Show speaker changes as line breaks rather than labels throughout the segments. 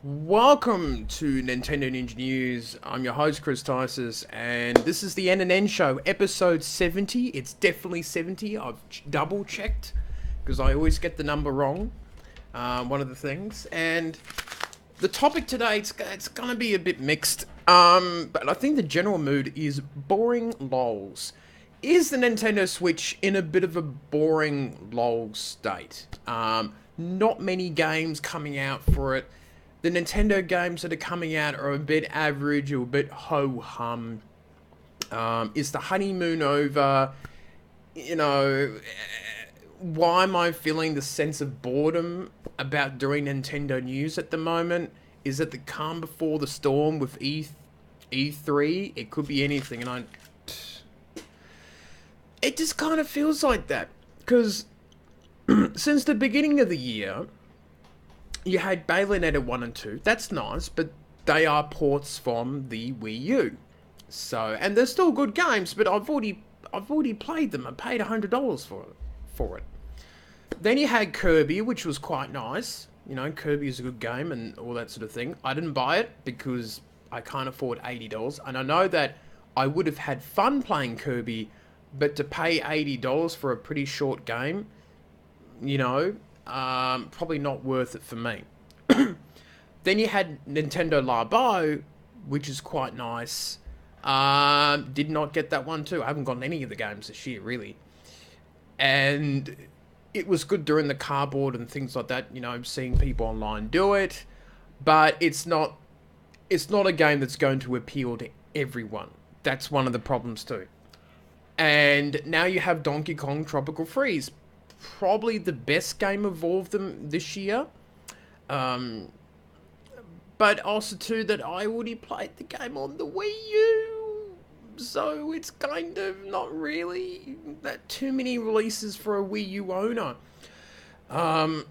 Welcome to Nintendo Ninja News. I'm your host, Chris Tysis, and this is the NNN show, episode 70. It's definitely 70. I've double checked because I always get the number wrong. One of the things. And the topic today, it's going to be a bit mixed. But I think the general mood is boring lols. Is the Nintendo Switch in a bit of a boring lol state? Not many games coming out for it. The Nintendo games that are coming out are a bit average or a bit ho-hum. Is the honeymoon over? You know, why am I feeling the sense of boredom about doing Nintendo news at the moment? Is it the calm before the storm with E3? It could be anything, and it just kind of feels like that. Because since the beginning of the year, you had Bayonetta 1 and 2. That's nice, but they are ports from the Wii U. So, and they're still good games, but I've already played them. I paid $100 for it. Then you had Kirby, which was quite nice. You know, Kirby is a good game and all that sort of thing. I didn't buy it because I can't afford $80, and I know that I would have had fun playing Kirby, but to pay $80 for a pretty short game, you know, probably not worth it for me. Then you had Nintendo Labo, which is quite nice. Did not get that one too. I haven't gotten any of the games this year, really. And it was good during the cardboard and things like that, you know, seeing people online do it. But it's not a game that's going to appeal to everyone. That's one of the problems too. And now you have Donkey Kong Tropical Freeze. Probably the best game of all of them this year. But also too that I already played the game on the Wii U. So it's kind of not really that too many releases for a Wii U owner. Um,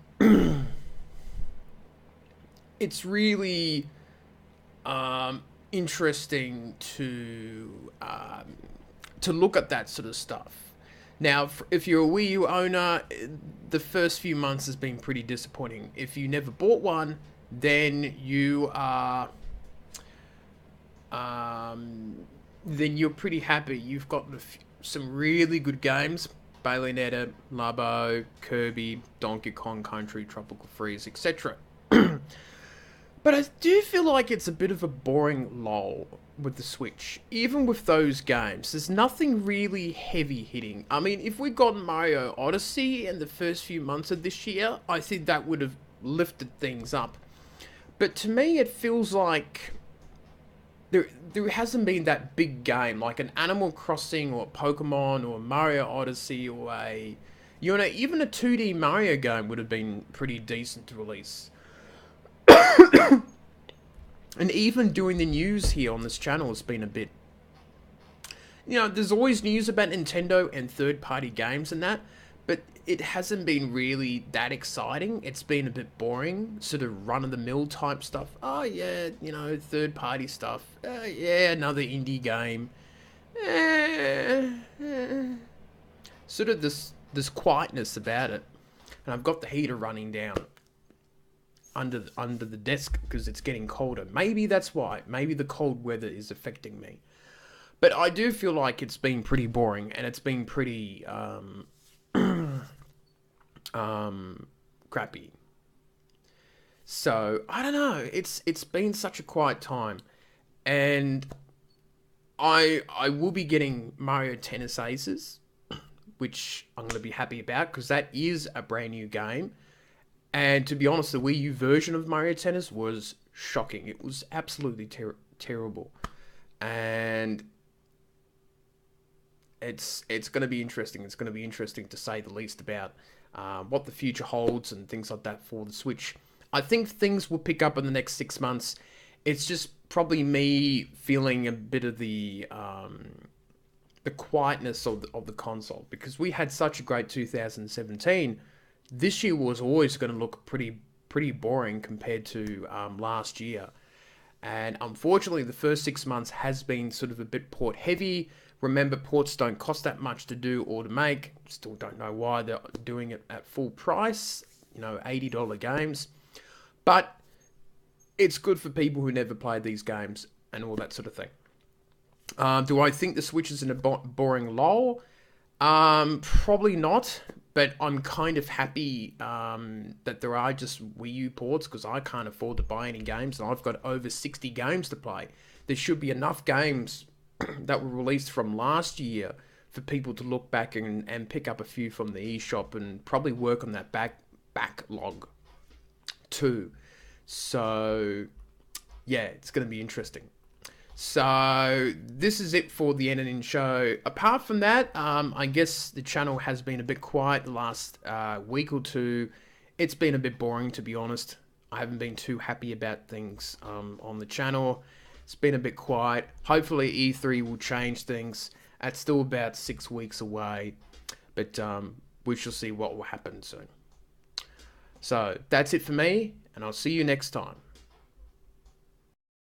it's really interesting to look at that sort of stuff. Now, if you're a Wii U owner, the first few months has been pretty disappointing. If you never bought one, then then you're pretty happy. You've got some really good games: Bayonetta, Labo, Kirby, Donkey Kong Country, Tropical Freeze, etc. But I do feel like it's a bit of a boring lull with the Switch. Even with those games, there's nothing really heavy hitting. I mean, if we got Mario Odyssey in the first few months of this year, I think that would have lifted things up. But to me, it feels like there hasn't been that big game like an Animal Crossing or Pokemon or Mario Odyssey or even a 2D Mario game would have been pretty decent to release. And even doing the news here on this channel has been a bit... You know, there's always news about Nintendo and third-party games and that, but it hasn't been really that exciting. It's been a bit boring, sort of run-of-the-mill type stuff. Oh, yeah, you know, third-party stuff. Yeah, another indie game. Sort of this quietness about it. And I've got the heater running down under the desk because it's getting colder. Maybe that's why. Maybe the cold weather is affecting me. But I do feel like it's been pretty boring and it's been pretty crappy. So I don't know. It's been such a quiet time, and I will be getting Mario Tennis Aces, which I'm going to be happy about because that is a brand new game. And to be honest, the Wii U version of Mario Tennis was shocking. It was absolutely terrible. And it's going to be interesting. It's going to be interesting to say the least about what the future holds and things like that for the Switch. I think things will pick up in the next 6 months. It's just probably me feeling a bit of the quietness of the console because we had such a great 2017. This year was always going to look pretty boring compared to last year. And unfortunately, the first 6 months has been sort of a bit port heavy. Remember, ports don't cost that much to do or to make. Still don't know why they're doing it at full price. You know, $80 games. But it's good for people who never played these games and all that sort of thing. Do I think the Switch is in a boring lull? Probably not, but I'm kind of happy that there are just Wii U ports because I can't afford to buy any games and I've got over 60 games to play. There should be enough games that were released from last year for people to look back and pick up a few from the eShop and probably work on that backlog too. So, yeah, it's going to be interesting. So, this is it for the NNN show. Apart from that, I guess the channel has been a bit quiet the last week or two. It's been a bit boring, to be honest. I haven't been too happy about things on the channel. It's been a bit quiet. Hopefully E3 will change things. It's still about 6 weeks away, but we shall see what will happen soon. So that's it for me, and I'll see you next time.